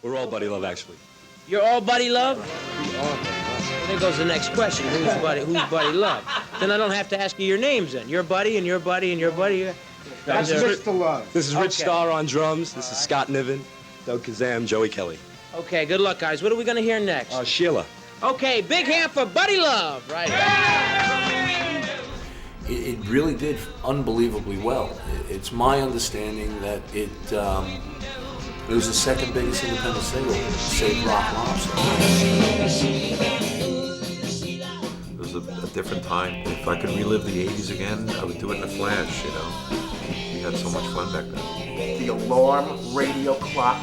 We're all Buddy Love, actually. You're all Buddy Love? Well, there goes the next question. Who's Buddy Love? Then I don't have to ask you your names then. Your buddy and your buddy and your buddy. This is Rich Love. This is Rich STARR on drums. This is Scott Niven, Doug KHAZZAM, Joey Kelly. Okay, good luck, guys. What are we going to hear next? Sheila. Okay, big hand for Buddy Love. Right. It really did unbelievably well. It's my understanding that it was the second biggest independent single, save Rock Lobster. It was a different time. If I could relive the 80s again, I would do it in a flash, you know. We had so much fun back then. The alarm radio clock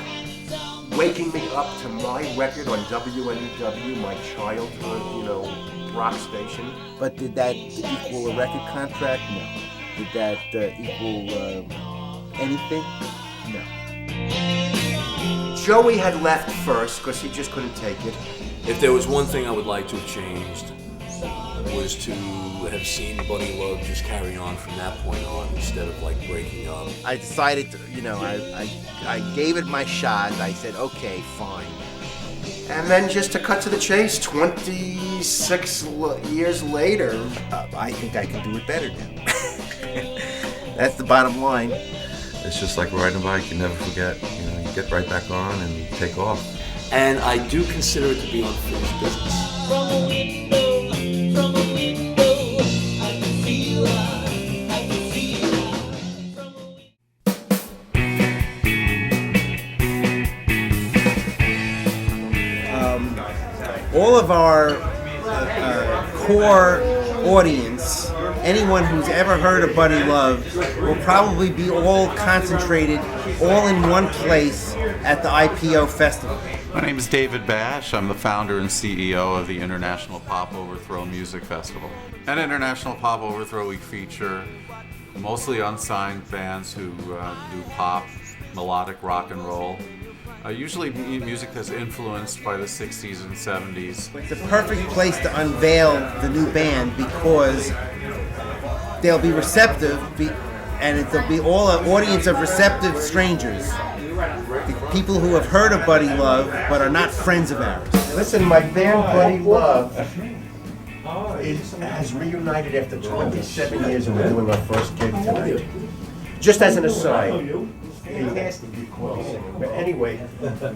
waking me up to my record on WNEW, my childhood, rock station. But did that equal a record contract? No. Did that equal anything? No. Joey had left first because he just couldn't take it. If there was one thing I would like to have changed, was to have seen Buddy Love just carry on from that point on instead of like breaking up. I decided to, I gave it my shot. I said, okay, fine. And then just to cut to the chase, 26 years later, I think I can do it better now. That's the bottom line. It's just like riding a bike, you never forget. You know, you get right back on and take off. And I do consider it to be unfinished business. From a window, I can feel her, I can feel her. All of our core audience, anyone who's ever heard of Buddy Love, will probably be all concentrated, all in one place at the IPO Festival. My name is David Bash. I'm the founder and CEO of the International Pop Overthrow Music Festival. At International Pop Overthrow, we feature mostly unsigned bands who do pop, melodic rock and roll. Usually music that's influenced by the 60s and 70s. It's a perfect place to unveil the new band because they'll be receptive and it'll be all an audience of receptive strangers. The people who have heard of Buddy Love but are not friends of ours. Listen, my band Buddy Love has reunited after 27 years and we're doing our first gig tonight. Just as an aside. But anyway,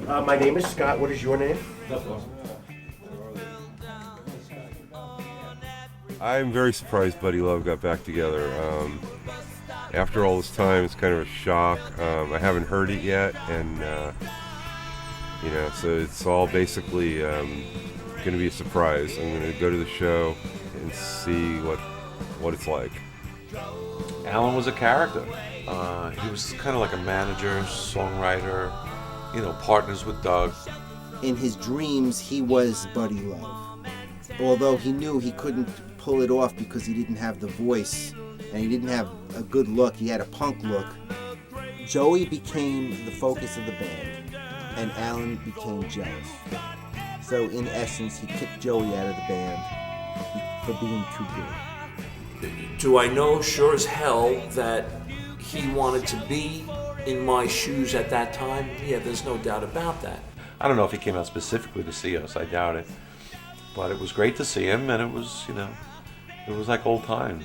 my name is Scott. What is your name? I'm very surprised Buddy Love got back together. After all this time, it's kind of a shock. I haven't heard it yet, and so it's all basically going to be a surprise. I'm going to go to the show and see what it's like. Alan was a character. He was kind of like a manager, songwriter, partners with Doug. In his dreams, he was Buddy Love. Although he knew he couldn't pull it off because he didn't have the voice and he didn't have a good look. He had a punk look. Joey became the focus of the band and Alan became jealous. So in essence, he kicked Joey out of the band for being too good. Do I know sure as hell that he wanted to be in my shoes at that time? Yeah, there's no doubt about that. I don't know if he came out specifically to see us, I doubt it. But it was great to see him, and it was, it was like old times,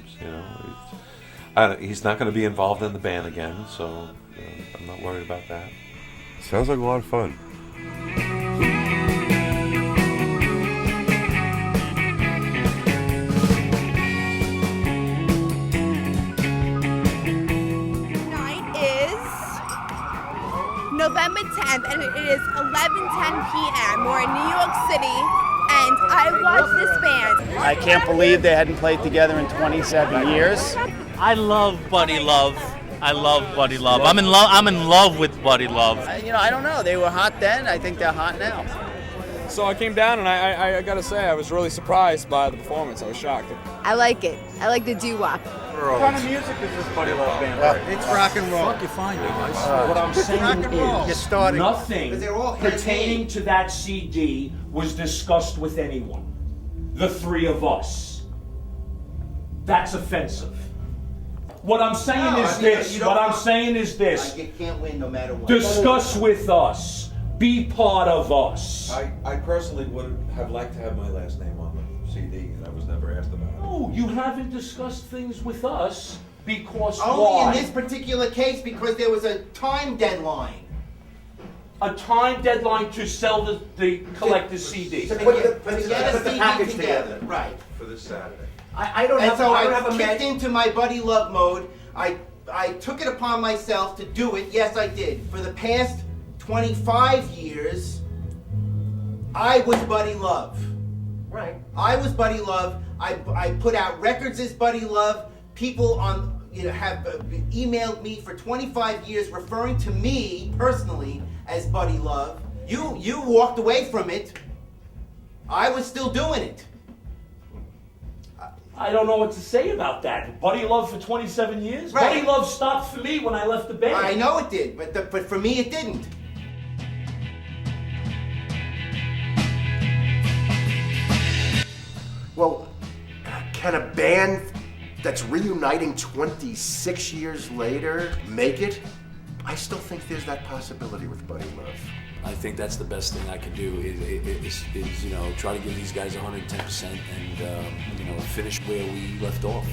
He's not going to be involved in the band again, so I'm not worried about that. Sounds like a lot of fun. November 10th, and it is 11:10 p.m. We're in New York City, and I watched this band. I can't believe they hadn't played together in 27 years. I love Buddy Love. I love Buddy Love. I'm in love with Buddy Love. I don't know. They were hot then. I think they're hot now. So I came down, and I got to say, I was really surprised by the performance. I was shocked. I like it. I like the doo-wop. What kind of music is this Buddy Love band? It's rock and roll. Fuck you find you guys. What I'm saying is, nothing pertaining to that CD was discussed with anyone. The three of us. That's offensive. What I'm saying is this. You can't win no matter what. Discuss with us. be part of us. I personally would have liked to have my last name on the CD, and I was never asked about it. No, you haven't discussed things with us because Only why? in this particular case because there was a time deadline. A time deadline to sell the collector's CD. To get a CD together. Right. For this Saturday. I don't And have. so I don't I have a kicked man. into my Buddy Love mode. I took it upon myself to do it. Yes, I did. For the past 25 years, I was Buddy Love. Right. I was Buddy Love. I put out records as Buddy Love. People have emailed me for 25 years referring to me personally as Buddy Love. You walked away from it. I was still doing it. I don't know what to say about that. Buddy Love for 27 years? Right. Buddy Love stopped for me when I left the band. I know it did, but for me it didn't. Well, can a band that's reuniting 26 years later make it? I still think there's that possibility with Buddy Love. I think that's the best thing I can do is try to give these guys 110% and finish where we left off.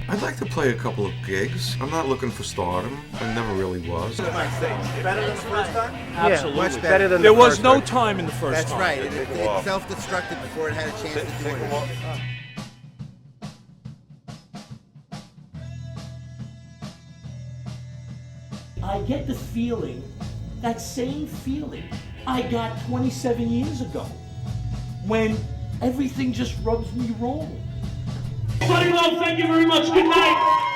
I'd like to play a couple of gigs. I'm not looking for stardom. I never really was. Better than the first time? Absolutely. Much better than There the was first no one. time in the first That's time. right. It self-destructed before it had a chance to do it. I get the feeling, that same feeling I got 27 years ago when everything just rubs me wrong. Buddy Love, thank you very much. Good night.